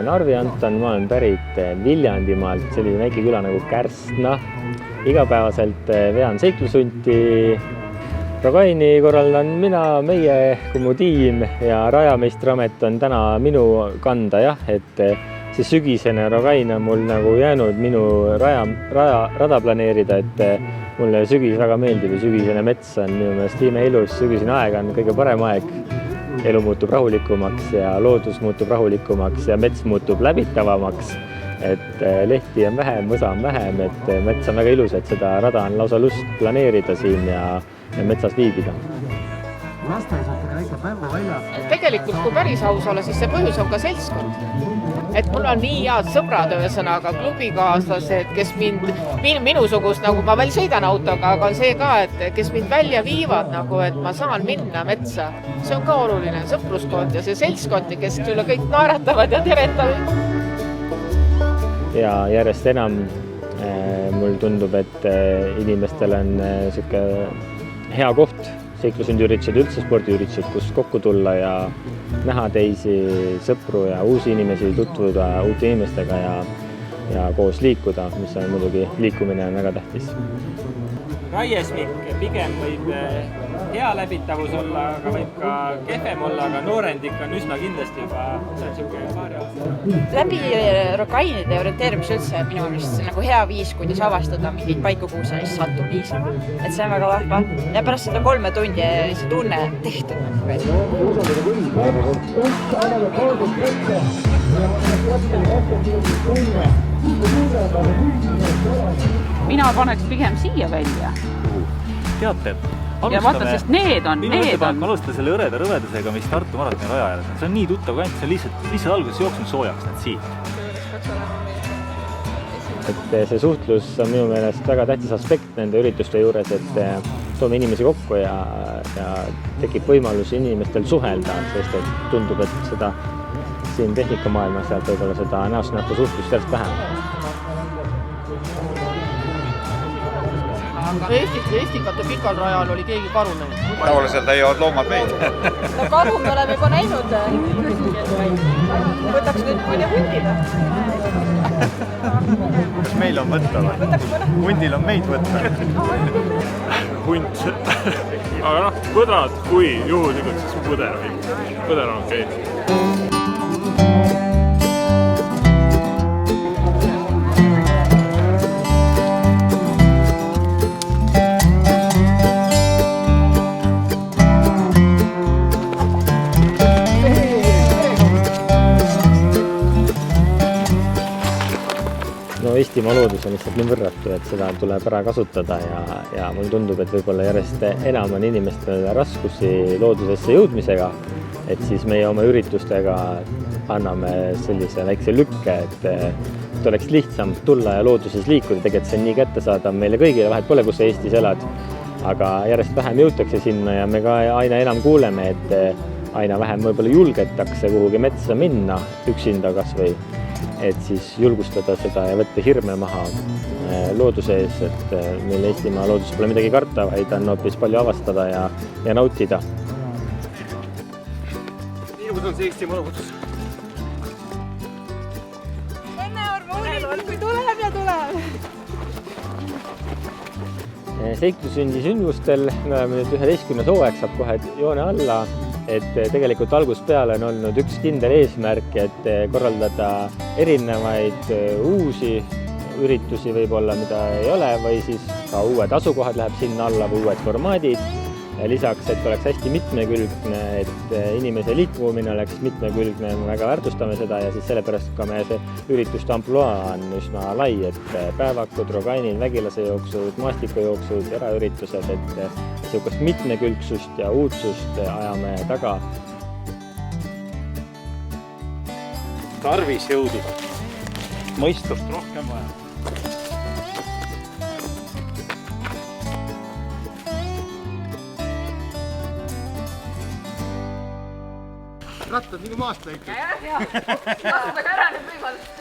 olen Arvi Anton, ma olen pärit Viljandimaalt, selline väike küla nagu Kärsna. Igapäevaselt vean seiklusunti. Rogaini korraldan mina, meie kui mu tiim ja rajameistriamet on täna minu kanda, et see sügisene Rogain on mul nagu jäänud minu rada planeerida, et mulle sügis väga meeldib ja sügisene mets on minu meelest imeilus, sügisene aeg on kõige parem aeg. Elu muutub rahulikumaks ja loodus muutub rahulikumaks ja mets muutub läbitavamaks, et lehti on vähem, mõsa on vähem, et mets on väga ilus, et seda rada on lausa lust planeerida siin ja metsas viibida. Tegelikult, kui päris aus olla, siis see põhjus on ka seltskond. Et mul on nii head sõbrad ühesõnaga, klubikaaslased, kes minusugust, nagu ma veel sõidan autoga, aga on see ka, et kes mind välja viivad, nagu, et ma saan minna metsa. See on ka oluline sõpruskond ja see seltskond, kes üle kõik naeratavad ja teretavad. Ja järjest enam mul tundub, et inimestel on siuke hea koht, seiklusundiüritused, üldse spordiüritused, kus kokku tulla ja näha teisi sõpru ja uusi inimesi, tutvuda uute inimestega ja koos liikuda, mis on muidugi liikumine on väga tähtis. Raiesmik pigem võib hea läbitavus olla, aga võib ka kehvem olla, aga noorendik on üsna kindlasti juba paari aasta. Läbi Rogainide orienteerimise üldse minu arust nagu hea viis, kuidas avastada mingeid paiku, kuhu sa satub niisama. Et see on väga vahva. Ja pärast seda 3 tundi see tunne tehtud. Mina paneks pigem siia välja. Teate, ja vaata, sest need on. Ma alustan selle rõvedusega, mis Tartu maratoni raja ääres on. See on nii tuttav kant, see on lihtsalt alguses jooksnud soojaks need siit. Et see suhtlus on minu meelest väga tähtis aspekt nende ürituste juures, et toome inimesi kokku ja tekib võimalus inimestel suhelda, sest et tundub, et seda siin tehnikamaailmas saab võib-olla seda näost nähtu suhtlust järjest vähem. Eestikate pikal rajal oli keegi karune. Tavaliselt täiavad loomad meid. No karu me oleme juba näinud. Võtaks nüüd mõne hundida. Kas meil on võtta või? Hundil on meid võtta. Hunt. Aga põdrad, kui juhuslikult, siis põder on okei. Eestimaa loodus on lihtsalt nii võrratu, et seda tuleb ära kasutada ja mul tundub, et võib-olla järjest enam on inimestel raskusi loodusesse jõudmisega, et siis meie oma üritustega anname sellise väikse lükke, et oleks lihtsam tulla ja looduses liikuda, tegelikult see on nii kättesaadav meile kõigile, vahet pole, kus sa Eestis elad, aga järjest vähem jõutakse sinna ja me ka aina enam kuuleme, et aina vähem võib-olla julgetakse kuhugi metsa minna üksinda kas või, et siis julgustada seda ja võtta hirme maha looduse ees, et meil Eestimaa loodus pole midagi karta, vaid on hoopis palju avastada ja nautida. Ilus on see Eestimaa loodus. Enne hormoonid, kui tuleb ja tuleb. Seiklusundi sündmustel me oleme nüüd 11. hooaeg saab kohe joone alla, et tegelikult algusest peale on olnud üks kindel eesmärk, et korraldada erinevaid uusi üritusi võib-olla, mida ei ole, või siis ka uued asukohad läheb sinna alla või uued formaadid. Lisaks, et oleks hästi mitmekülgne, et inimese liikumine oleks mitmekülgne, me väga väärtustame seda ja siis sellepärast ka meie see ürituste ampluaa on üsna lai, et päevakud, Rogainid, vägilasejooksud, maastikujooksud, eraüritused, et niisugust mitmekülgsust ja uudsust ajame taga. Tarvis jõudu. Mõistust rohkem vaja. Rattad nagu maast väike. Jah, kasutage ära nüüd võimalust.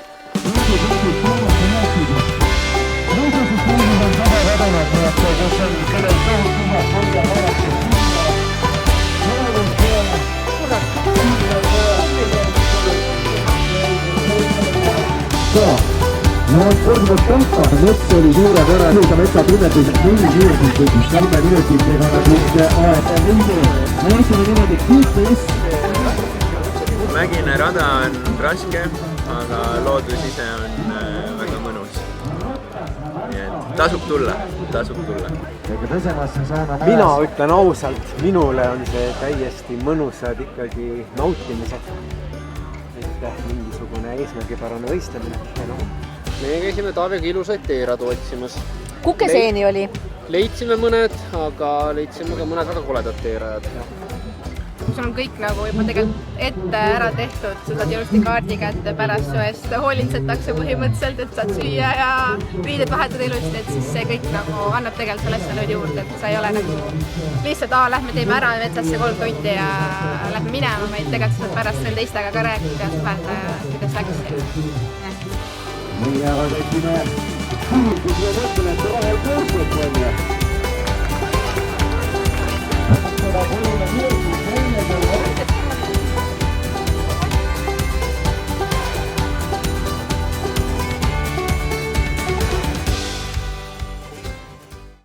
korduvalt Tampa, mets oli suurepärane, ka metsa tunnetus 0,3 minutitega nüüd aeg võidu. Me läksime niimoodi QTS. Mägine rada on raske, aga loodus ise on väga mõnus. Nii et tasub tulla. Mina ütlen ausalt, minule on see täiesti mõnusad ikkagi nautimised. Mitte mingisugune eesmärgipärane võistlemine. Me käisime Taaviga ilusaid teeradu otsimas. Kukeseeni oli? Leidsime mõned, aga leidsime ka mõned väga koledad teerajad. Sul on kõik nagu juba tegelikult ette ära tehtud, sa saad ilusti kaardi kätte, pärast su eest hoolitsetakse põhimõtteliselt, et saad süüa ja riided vahetada ilusti, et siis see kõik nagu annab tegelikult selle asja nüüd juurde, et sa ei ole nagu lihtsalt, lähme teeme ära metsasse 3 tundi ja lähme minema, vaid tegelikult sa saad pärast veel teistega ka rääkida ja suhelda ja kuidas läks. Meie aga tekkime, kus me mõtleme, et